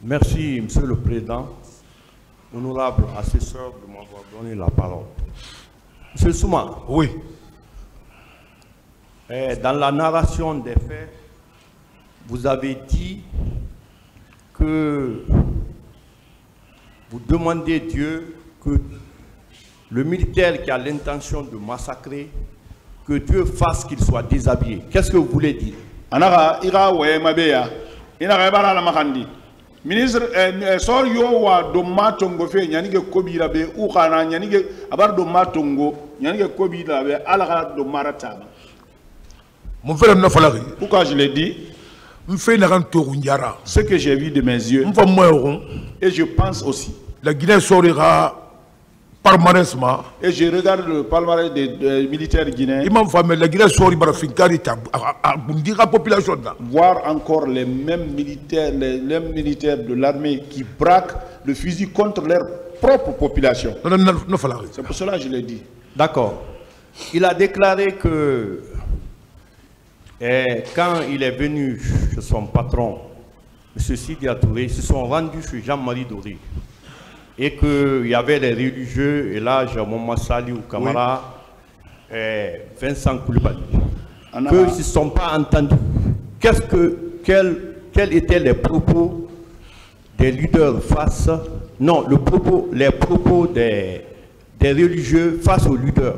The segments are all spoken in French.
Merci, Monsieur le Président. Honorable assesseur de m'avoir donné la parole. Monsieur Souma. Oui. Dans la narration des faits, vous avez dit que vous demandez Dieu que le militaire qui a l'intention de massacrer, que Dieu fasse qu'il soit déshabillé. Qu'est-ce que vous voulez dire? Ministre sor yo wa do matongo fe nyanige kobira be u khana nyanige abar do matongo nyanige kobira be ala do marata mon frère na falari pourquoi je l'ai dit ce que j'ai vu de mes yeux et je pense aussi la Guinée sorira palmarèsement et je regarde le palmarès des militaires guinéens. Il m'a fait la Guinée sorira la population voir encore les mêmes militaires de l'armée qui braquent le fusil contre leur propre population. C'est pour cela que je l'ai dit. D'accord. Il a déclaré que quand il est venu chez son patron, M. Sidi Touré, ils se sont rendus chez Jean-Marie Doré. Et qu'il y avait les religieux, et là, j'ai Mohamed Saliou Kamara, Vincent Koulibaly, qu'ils ne se sont pas entendus. Quels étaient les propos des leaders face, non, les propos des religieux face aux leaders?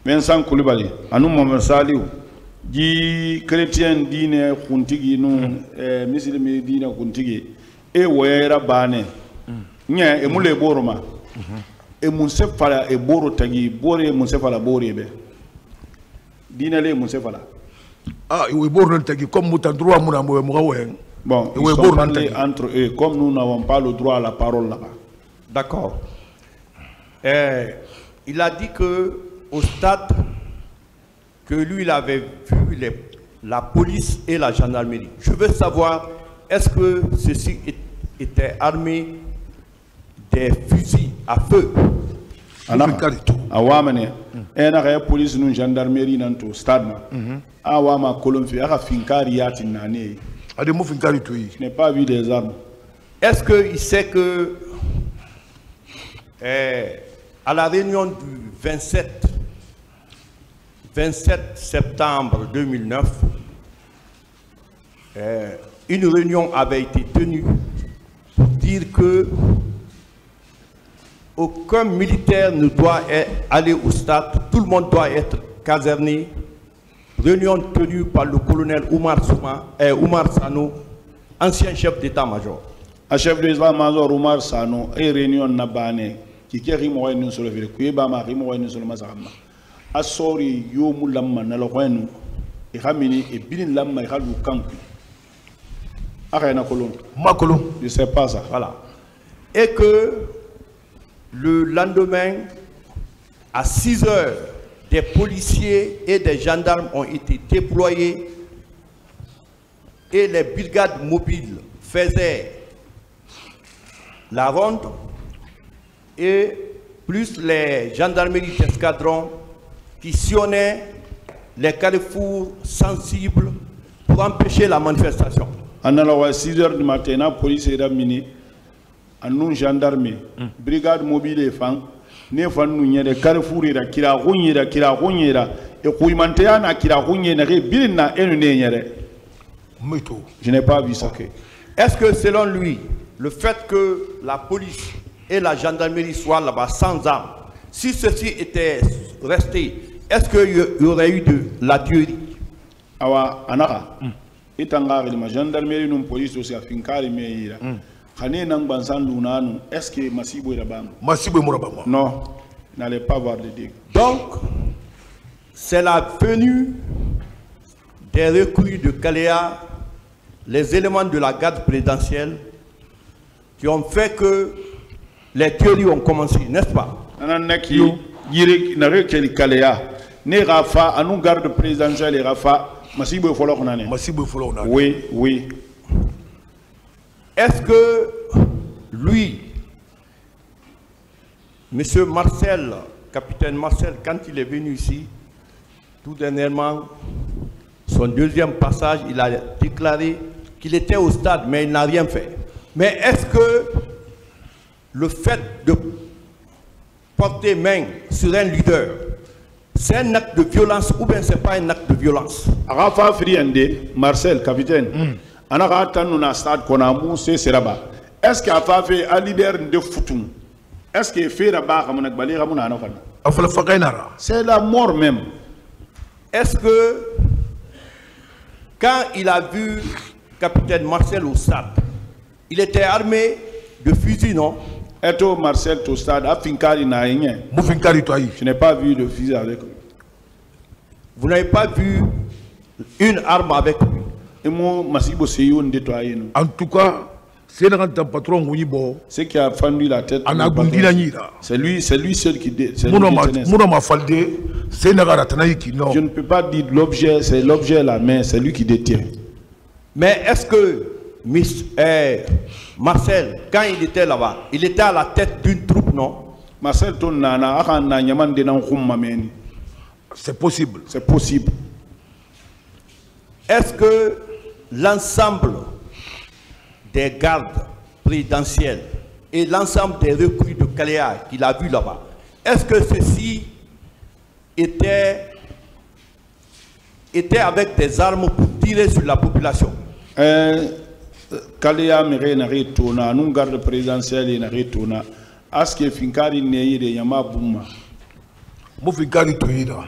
Vincent Koulibaly, Anou Mohamed Saliou, di chrétien dine kuntigi nu musulmi dine kuntigi e wera bane nya e mule boroma e munsefala e boro tagi bore munsefala bore be dine le munsefala e boro tagi comme mutan droit muna mo wen bon e boro entre eux comme nous n'avons pas le droit à la parole là-bas. D'accord. Il a dit que au stade que lui, il avait vu la police et la gendarmerie. Je veux savoir, est-ce que ceux-ci étaient armés des fusils à feu? Awamane, la police et la gendarmerie dans le stade. Awama Colombi, a finkari yati nane. Je n'ai pas vu des armes. Est-ce qu'il sait que à la réunion du 27 septembre 2009, une réunion avait été tenue pour dire que aucun militaire ne doit aller au stade, tout le monde doit être caserné. Réunion tenue par le colonel Oumar Sano, ancien chef d'état-major. Un chef d'état-major Oumar Sano, et réunion Nabane, qui est rimoué nous sur le vélo, qui est bama rimoué nous sur le mazarama. Asori yomu lamma na lokwenu ihamini e bilin lamma ihalu kanku arena kolon makolo je sais pas ça voilà et que le lendemain à 6 heures des policiers et des gendarmes ont été déployés et les brigades mobiles faisaient la ronde et plus les gendarmeries d'escadron qui sillonnaient les carrefours sensibles pour empêcher la manifestation. À 6 heures du matin, la police est ramenée à nous gendarmes, brigade mobile et femmes, ne fan nous y a des carrefours et kira rougnera, et Kouimantéana kira rougnera, bilina et une je n'ai pas vu ça. Okay. Est-ce que selon lui, le fait que la police et la gendarmerie soient là-bas sans armes, si ceci était resté, est-ce qu'il y aurait eu de la tuerie? Awa anaka. Itanga la gendarmerie non police aussi a finkari meira. Khane nang bansan lunanu. Est-ce que Massibo est là-bas? Massibo est là-bas. Non, n'allez pas voir les dégâts. Donc, c'est la venue des recrues de Kaléa, les éléments de la garde présidentielle, qui ont fait que les tueries ont commencé, n'est-ce pas? Yiri nare keli Kaléa. Ne Rafa, à nous garde présidentielle et Rafa, Massibo Folo Nane. Massibo Folo Nane. Oui, oui. Est-ce que lui, Monsieur Marcel, capitaine Marcel, quand il est venu ici, tout dernièrement, son deuxième passage, il a déclaré qu'il était au stade, mais il n'a rien fait. Mais est-ce que le fait de porter main sur un leader, c'est un acte de violence ou bien c'est pas un acte de violence? Arafa Friende, Marcel, capitaine, Anarata Nuna Stade Konamu, c'est Seraba. Est-ce qu'il a fait un leader de foutum? Est-ce qu'il fait là-bas à Monakbali Ramuna Anofana? C'est la mort même. Est-ce que quand il a vu capitaine Marcel au stade, il était armé de fusil, non? Eto Marcel au stade, à Finkari Naïnien. Je n'ai pas vu de fusil avec lui. Vous n'avez pas vu une arme avec lui? Et moi, Masibo Seyo nettoyé nous. En tout cas, c'est un patron Wibo. Ce qui a fendu la tête. C'est lui seul qui Je ne peux pas dire l'objet, c'est l'objet la main, c'est lui qui détient. Mais est-ce que Marcel, quand il était là-bas, il était à la tête d'une troupe, non? Marcel c'est possible. C'est possible. Est-ce que l'ensemble des gardes présidentiels et l'ensemble des recrues de Kaléa qu'il a vu là-bas, est-ce que ceux-ci étaient avec des armes pour tirer sur la population? Kaléa n'a tona, nous garde présidentiel n'a tona. Est-ce que Finkari Neire Yama Bouma?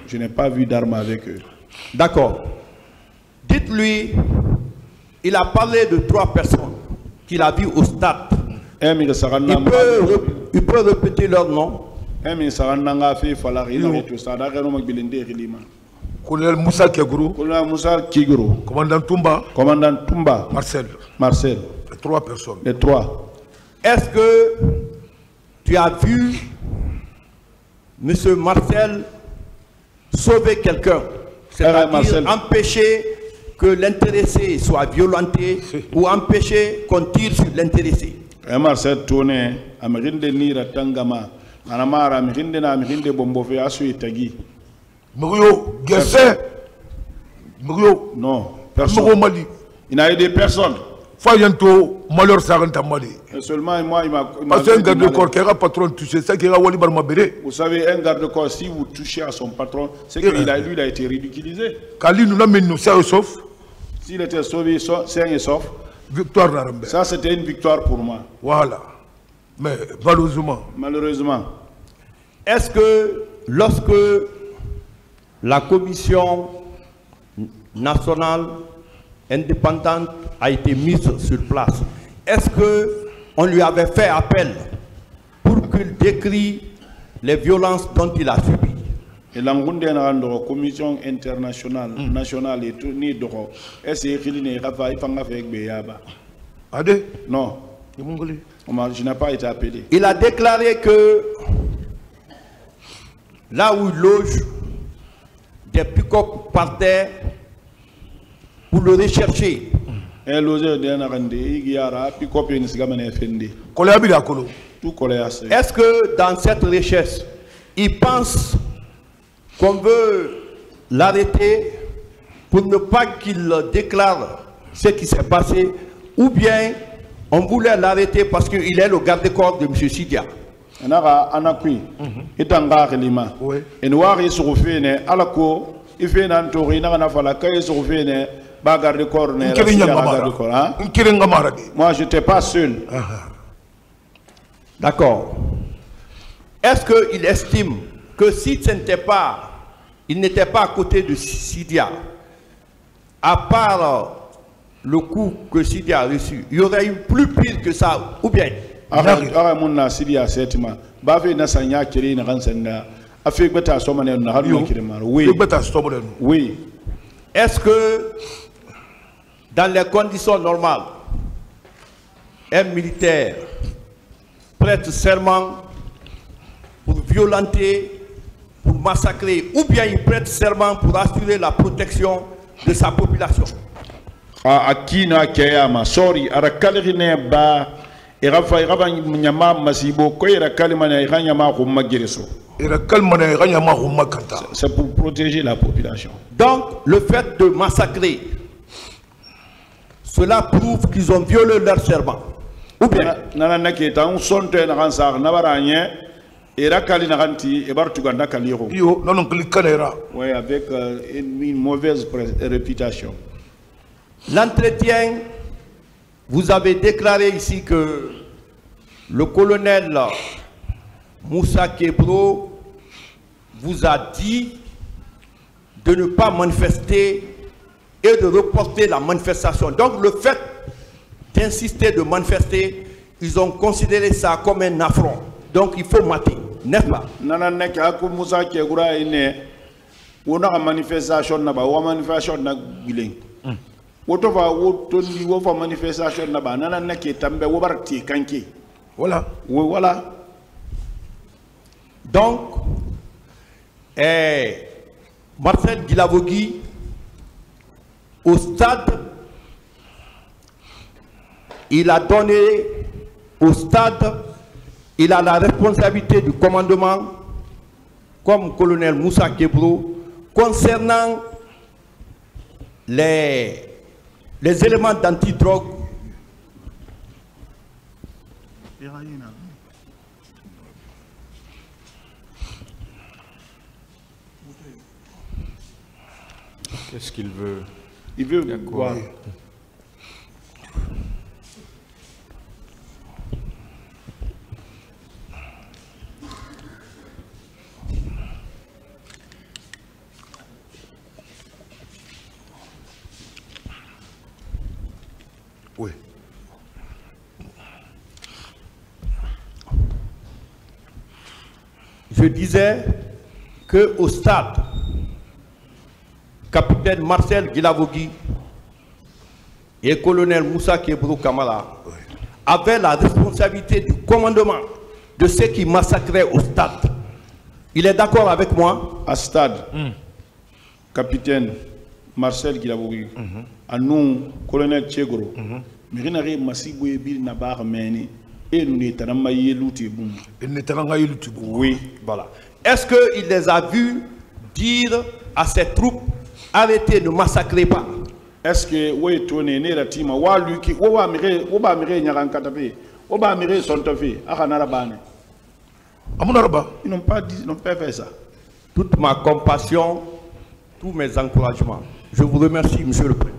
Je n'ai pas vu d'armes avec eux. D'accord. Dites-lui, il a parlé de 3 personnes qu'il a vues au stade. Il peut répéter leur nom. Colonel Moussa Keguru. Colonel Moussa Kiguru. Commandant Toumba. Commandant Toumba. Marcel. Les 3 personnes. Les 3. Est-ce que tu as vu M. Marcel sauver quelqu'un? C'est-à-dire empêcher que l'intéressé soit violenté ou empêcher qu'on tire sur l'intéressé. Marcel tourné, Amirinde Nira Tangama, Anamara, Amirinde Bombofe, Asu Itagi. Murio, Gessin. Murio. Non, personne. Il n'a aidé personne. Fayanto, malheur Saranta Mali. Seulement, moi, il m'a. Parce qu'un garde de corps qui a patron touché, ça qui a Wali Barmabere. Vous savez, un garde de corps, si vous touchez à son patron, c'est que lui, il a été ridiculisé. Kali nous l'a mis nous, ça sauf. S'il était sauvé, c'est un sauf. Victoire Narambe. Ça, c'était une victoire pour moi. Voilà. Mais malheureusement. Est-ce que lorsque la commission nationale indépendante a été mise sur place, est-ce qu'on lui avait fait appel pour qu'il décrit les violences dont il a subi? Et la commission internationale, nationale et tout, est-ce qu'il n'y a pas non, je n'ai pas été appelé. Il a déclaré que là où il loge, des pick-up partaient pour le rechercher. Est-ce que dans cette recherche, il pense qu'on veut l'arrêter pour ne pas qu'il déclare ce qui s'est passé, ou bien on voulait l'arrêter parce qu'il est le garde-corps de M. Sidia? Moi, je n'étais pas seul. D'accord. Est-ce qu'il estime que si il n'était pas à côté de Sidia, à part le coup que Sidia a reçu, il y aurait eu plus pire que ça, ou bien? Oui. Est-ce que dans les conditions normales, un militaire prête serment pour violenter, pour massacrer, ou bien il prête serment pour assurer la protection de sa population? Akina Kayama, sorry, Arakalrine Ba, Erafa Nyama Masibo, Koyra Kalimana, Iranyama, Magereso. C'est pour protéger la population. Donc, le fait de massacrer, cela prouve qu'ils ont violé leur serment. Ou bien, oui, avec une mauvaise réputation. L'entretien, vous avez déclaré ici que le colonel Moussa Kebro vous a dit de ne pas manifester et de reporter la manifestation. Donc le fait d'insister de manifester, ils ont considéré ça comme un affront. Donc il faut mater, n'est-ce pas? Moussa Kebro a manifestation Voilà. Voilà. Donc, Marcel Guilavogui, au stade, il a donné au stade, il a la responsabilité du commandement, comme colonel Moussa Kebro, concernant les éléments d'antidrogue. Qu'est-ce qu'il veut? Il veut quoi? Oui. Je disais qu'au stade, capitaine Marcel Guilavogui et colonel Moussa Kebro Kamala avaient la responsabilité du commandement de ceux qui massacraient au stade. Il est d'accord avec moi? À stade, capitaine Marcel Guilavogui, à nous, colonel Tchegro, mais Massiboué Bil Nabar Meni, et nous n'étions pas oui, voilà. Est-ce qu'il les a vus dire à ses troupes, arrêtez, ne massacrez pas? Est-ce que oui, tourné né la team, wa lui qui, wa mire Nyarankatabé, wa mire son tafé, à Hanarabane. Ils n'ont pas dit, ils n'ont pas fait ça. Toute ma compassion, tous mes encouragements. Je vous remercie, Monsieur le Président.